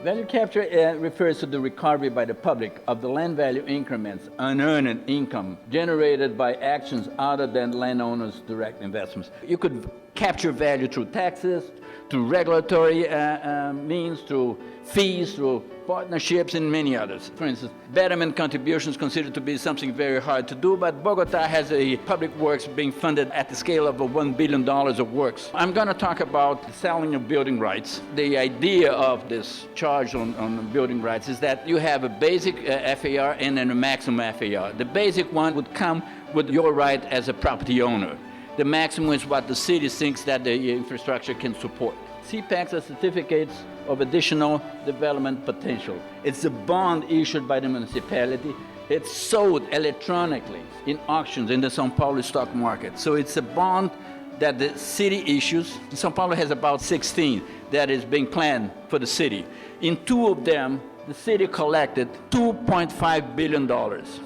Value capture refers to the recovery by the public of the land value increments, unearned income generated by actions other than landowners' direct investments. You could capture value through taxes, through regulatory means, through fees, through partnerships, and many others. For instance, betterment contributions considered to be something very hard to do, but Bogota has a public works being funded at the scale of $1 billion of works. I'm going to talk about the selling of building rights. The idea of this charge on building rights is that you have a basic FAR and then a maximum FAR. The basic one would come with your right as a property owner. The maximum is what the city thinks that the infrastructure can support. CPACs are certificates of additional development potential. It's a bond issued by the municipality. It's sold electronically in auctions in the São Paulo stock market. So it's a bond that the city issues. São Paulo has about 16 that is being planned for the city. In 2 of them, the city collected $2.5 billion.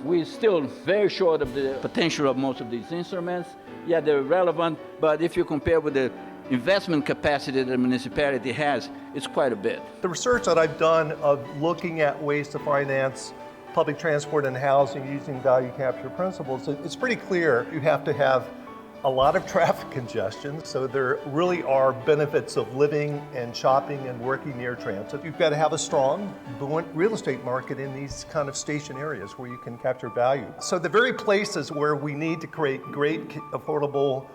We're still very short of the potential of most of these instruments. Yeah, they're relevant, but if you compare with the investment capacity that the municipality has, it's quite a bit. The research that I've done of looking at ways to finance public transport and housing using value capture principles, it's pretty clear you have to have a lot of traffic congestion, so there really are benefits of living and shopping and working near transit. You've got to have a strong, buoyant real estate market in these kind of station areas where you can capture value. So the very places where we need to create great, affordable,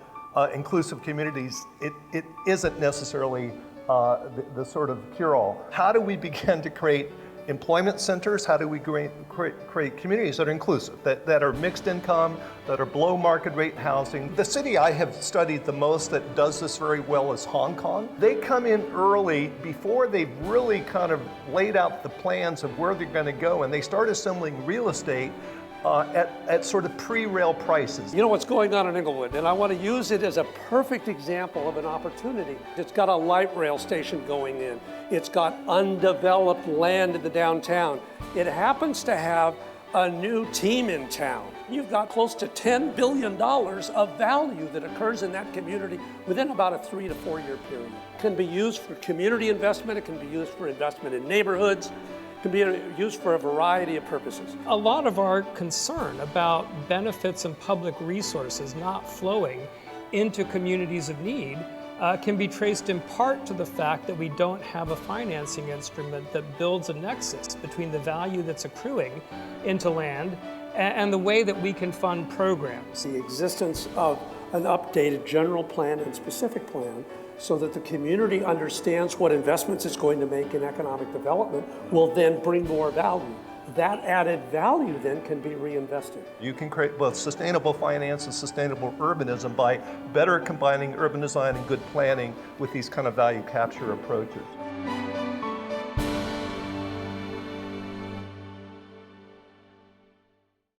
inclusive communities, it isn't necessarily the sort of cure-all. How do we begin to create employment centers? How do we create communities that are inclusive, that are mixed income, that are below market rate housing? The city I have studied the most that does this very well is Hong Kong. They come in early before they've really kind of laid out the plans of where they're going to go, and they start assembling real estate at sort of pre-rail prices. You know what's going on in Inglewood, and I want to use it as a perfect example of an opportunity. It's got a light rail station going in. It's got undeveloped land in the downtown. It happens to have a new team in town. You've got close to $10 billion of value that occurs in that community within about a 3 to 4 year period. It can be used for community investment. It can be used for investment in neighborhoods. Can be used for a variety of purposes. A lot of our concern about benefits and public resources not flowing into communities of need can be traced in part to the fact that we don't have a financing instrument that builds a nexus between the value that's accruing into land and the way that we can fund programs. The existence of an updated general plan and specific plan so that the community understands what investments it's going to make in economic development will then bring more value. That added value then can be reinvested. You can create both sustainable finance and sustainable urbanism by better combining urban design and good planning with these kind of value capture approaches.